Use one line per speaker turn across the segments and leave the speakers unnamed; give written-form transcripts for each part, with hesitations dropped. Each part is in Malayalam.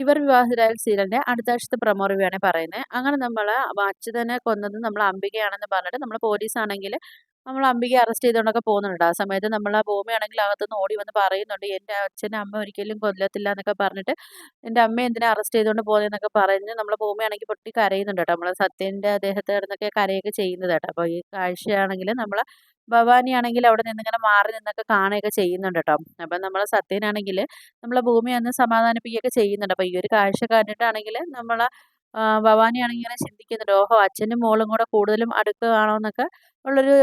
ഇവർ വിവാഹിതരായ സീരിയലിന്റെ അടുത്ത ആഴ്ചത്തെ പ്രൊമോ റിവ്യൂ ആണ് പറയുന്നത്. അങ്ങനെ നമ്മള് അച്യുതനെ കൊന്നത് നമ്മൾ അംബികയാണെന്ന് പറഞ്ഞിട്ട് നമ്മള് പോലീസാണെങ്കില് നമ്മൾ അംബികയെ അറസ്റ്റ് ചെയ്തുകൊണ്ടൊക്കെ പോകുന്നുണ്ട്. ആ സമയത്ത് നമ്മളെ ഭൂമിയാണെങ്കിൽ അകത്തുനിന്ന് ഓടി വന്ന് പറയുന്നുണ്ട്, "എന്റെ അച്ഛനെ അമ്മ ഒരിക്കലും കൊല്ലത്തില്ല" എന്നൊക്കെ പറഞ്ഞിട്ട്, "എന്റെ അമ്മയെ എന്തിനാ അറസ്റ്റ് ചെയ്തുകൊണ്ട് പോകുന്നതെന്നൊക്കെ" പറഞ്ഞ് നമ്മളെ ഭൂമിയാണെങ്കിൽ പൊട്ടി കരയുന്നുണ്ട് കേട്ടോ. നമ്മളെ സത്യന്റെ ദേഹത്ത് കിടന്നൊക്കെ കരയൊക്കെ ചെയ്യുന്നത് കേട്ടോ. അപ്പോൾ ഈ കാഴ്ചയാണെങ്കില് നമ്മളെ ഭവാനിയാണെങ്കിൽ അവിടെ നിന്നിങ്ങനെ മാറി നിന്നൊക്കെ കാണുകയൊക്കെ ചെയ്യുന്നുണ്ട് കേട്ടോ. അപ്പം നമ്മളെ സത്യനാണെങ്കില് നമ്മളെ ഭൂമിയെ ഒന്ന് സമാധാനിപ്പിക്കുകയൊക്കെ ചെയ്യുന്നുണ്ട്. അപ്പൊ ഈ ഒരു കാഴ്ച കണ്ടിട്ടാണെങ്കില് നമ്മളെ ഭവാനിയാണെങ്കി ഇങ്ങനെ ചിന്തിക്കുന്നുണ്ട്. ഓഹോ! അച്ഛനും മോളും കൂടെ കൂടുതലും അടുക്കുകയാണോന്നൊക്കെ ഉള്ളൊരു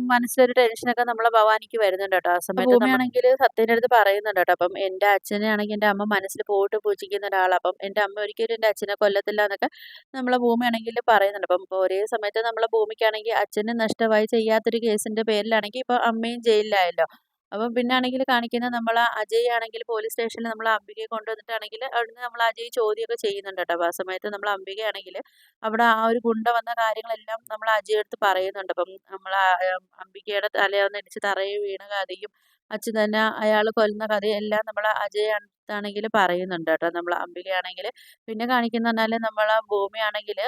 മനസ്സിലൊരു ടെൻഷനൊക്കെ നമ്മളെ ഭവാനിക്ക് വരുന്നുണ്ട് കേട്ടോ. ആ സമയത്ത് ഭൂമിയാണെങ്കില് സത്യന്റെ അടുത്ത് പറയുന്നുണ്ട് കേട്ടോ. അപ്പം എന്റെ അച്ഛനെയാണെങ്കി എന്റെ അമ്മ മനസ്സിൽ പോയിട്ട് പൂജിക്കുന്ന ഒരാളാ. അപ്പം എന്റെ അമ്മ ഒരിക്കലും എന്റെ അച്ഛനെ കൊല്ലത്തില്ലാന്നൊക്കെ നമ്മളെ ഭൂമിയാണെങ്കില് പറയുന്നുണ്ട്. അപ്പം ഒരേ സമയത്ത് നമ്മളെ ഭൂമിക്കാണെങ്കി അച്ഛന് നഷ്ടമായി ചെയ്യാത്തൊരു കേസിന്റെ പേരിലാണെങ്കി ഇപ്പൊ അമ്മയും ജയിലിലായല്ലോ. അപ്പം പിന്നാണെങ്കില് കാണിക്കുന്നത് നമ്മളെ അജയ് ആണെങ്കിൽ പോലീസ് സ്റ്റേഷനിൽ നമ്മളെ അംബികയെ കൊണ്ടുവന്നിട്ടാണെങ്കില് അവിടുന്ന് നമ്മളെ അജയ് ചോദ്യമൊക്കെ ചെയ്യുന്നുണ്ട് കേട്ടോ. അപ്പൊ ആ സമയത്ത് നമ്മളെ അംബികയാണെങ്കില് അവിടെ ആ ഒരു ഗുണ്ട വന്ന കാര്യങ്ങളെല്ലാം നമ്മളെ അജയ് അടുത്ത് പറയുന്നുണ്ട്. അപ്പം നമ്മളെ അംബികയുടെ തലയൊന്ന് ഇടിച്ച് തറയിൽ വീണ കഥയും അച്യുതനെ അയാള് കൊല്ലുന്ന കഥയും എല്ലാം നമ്മളെ അജയ് അടുത്താണെങ്കില് പറയുന്നുണ്ട് കേട്ടോ. നമ്മളെ അംബികയാണെങ്കില് പിന്നെ കാണിക്കുന്ന പറഞ്ഞാല് നമ്മളെ ഭൂമിയാണെങ്കില്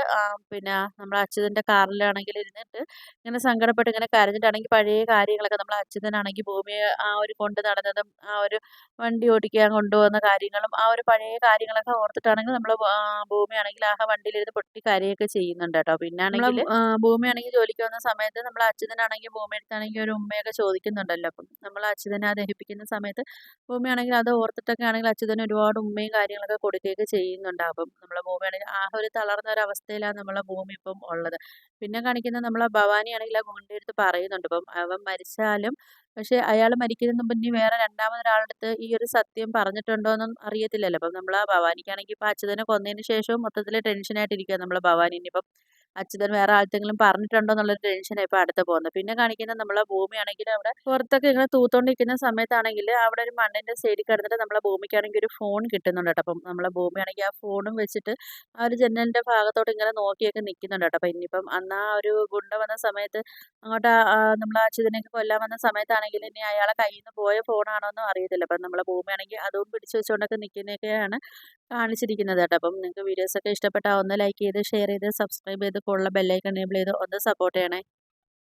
പിന്നെ നമ്മളെ അച്യുതന്റെ കാറിലാണെങ്കില് ഇരുന്നിട്ട് ഇങ്ങനെ സങ്കടപ്പെട്ട് ഇങ്ങനെ കരഞ്ഞിട്ടാണെങ്കി പഴയ കാര്യങ്ങളൊക്കെ നമ്മളെ അച്യുതനാണെങ്കി ഭൂമിയെ ആ ഒരു കൊണ്ട് നടന്നതും ആ ഒരു വണ്ടി ഓടിക്കാൻ കൊണ്ടുപോകുന്ന കാര്യങ്ങളും ആ ഒരു പഴയ കാര്യങ്ങളൊക്കെ ഓർത്തിട്ടാണെങ്കിൽ നമ്മള് ഭൂമിയാണെങ്കിൽ ആകെ വണ്ടിയിലിരുന്ന് പൊട്ടി കരയൊക്കെ ചെയ്യുന്നുണ്ട് കേട്ടോ. പിന്നാണെങ്കില് ഭൂമിയാണെങ്കി ജോലിക്ക് വന്ന സമയത്ത് നമ്മളെ അച്യുതനാണെങ്കി ഭൂമിയടുത്താണെങ്കി ഒരു ഉമ്മയൊക്കെ ചോദിക്കുന്നുണ്ടല്ലോ. അപ്പം നമ്മളെ അച്യുതനെ ആ ദഹിപ്പിക്കുന്ന സമയത്ത് ഭൂമിയാണെങ്കിൽ അത് ഓർത്തിട്ടൊക്കെ ആണെങ്കിൽ അച്യുതന് ഒരുപാട് ഉമ്മയും കാര്യങ്ങളൊക്കെ കൊടുക്കുകയൊക്കെ ചെയ്യുന്നുണ്ട്. അപ്പം നമ്മളെ ഭൂമിയാണെങ്കിൽ ആകെ ഒരു തളർന്ന ഒരു അവസ്ഥയിലാണ് നമ്മളെ ഭൂമി ഇപ്പം ഉള്ളത്. പിന്നെ കാണിക്കുന്നത് നമ്മളെ ഭവാനിയാണെങ്കിൽ ആ ഗുണ്ടയെടുത്ത് പറയുന്നുണ്ട്. ഇപ്പം അവൻ മരിച്ചാലും പക്ഷെ അയാള് മരിക്കുന്നതിന് മുമ്പ് ഇനി വേറെ രണ്ടാമതൊരാളടുത്ത് ഈ ഒരു സത്യം പറഞ്ഞിട്ടുണ്ടോന്നും അറിയത്തില്ലല്ലോ. അപ്പം നമ്മളാ ഭവാനിക്കാണെങ്കി ഇപ്പൊ അച്യുതനെ കൊന്നതിന് ശേഷവും മൊത്തത്തില് ടെൻഷനായിട്ടിരിക്കുവാ നമ്മളെ ഭവാനി. ഇനിയിപ്പം അച്യുതൻ വേറെ ആർക്കെങ്കിലും പറഞ്ഞിട്ടുണ്ടോ എന്നുള്ളൊരു ടെൻഷനാ ഇപ്പൊ അടുത്ത് പോകുന്നത്. പിന്നെ കാണിക്കുന്നത് നമ്മളെ ഭൂമിയാണെങ്കില് അവിടെ പുറത്തൊക്കെ ഇങ്ങനെ തൂത്തോണ്ടിരിക്കുന്ന സമയത്താണെങ്കില് അവിടെ ഒരു മണ്ണിന്റെ സൈഡിൽ കിടന്നിട്ട് നമ്മളെ ഭൂമിക്കാണെങ്കി ഒരു ഫോൺ കിട്ടുന്നുണ്ട് കേട്ടോ. അപ്പം നമ്മളെ ഭൂമിയാണെങ്കി ആ ഫോണും വെച്ചിട്ട് ആ ഒരു ജനലിന്റെ ഭാഗത്തോട്ട് ഇങ്ങനെ നോക്കിയൊക്കെ നിക്കുന്നുണ്ട് കേട്ടോ. അപ്പൊ ഇനിയിപ്പം അന്ന് ആ ഒരു ഗുണ്ട വന്ന സമയത്ത് അങ്ങോട്ട് നമ്മളെ അച്യുതനെയൊക്കെ കൊല്ലാൻ വന്ന സമയത്താണെങ്കില് ഇനി അയാളെ കയ്യിന്ന് പോയ ഫോണാണോന്നും അറിയത്തില്ല. അപ്പം നമ്മളെ ഭൂമിയാണെങ്കി അതും പിടിച്ച് വെച്ചുകൊണ്ടൊക്കെ നിക്കുന്നതൊക്കെയാണ് കാണിച്ചിരിക്കുന്നത് കേട്ടോ. അപ്പം നിങ്ങൾക്ക് വീഡിയോസൊക്കെ ഇഷ്ടപ്പെട്ടാ ഒന്ന് ലൈക്ക് ചെയ്ത്, ഷെയർ ചെയ്ത്, സബ്സ്ക്രൈബ് ചെയ്ത്, കൂടെയുള്ള ബെല്ലൈക്കൺ എനേബിൾ ചെയ്ത് ഒന്ന് സപ്പോർട്ട് ചെയ്യണേ.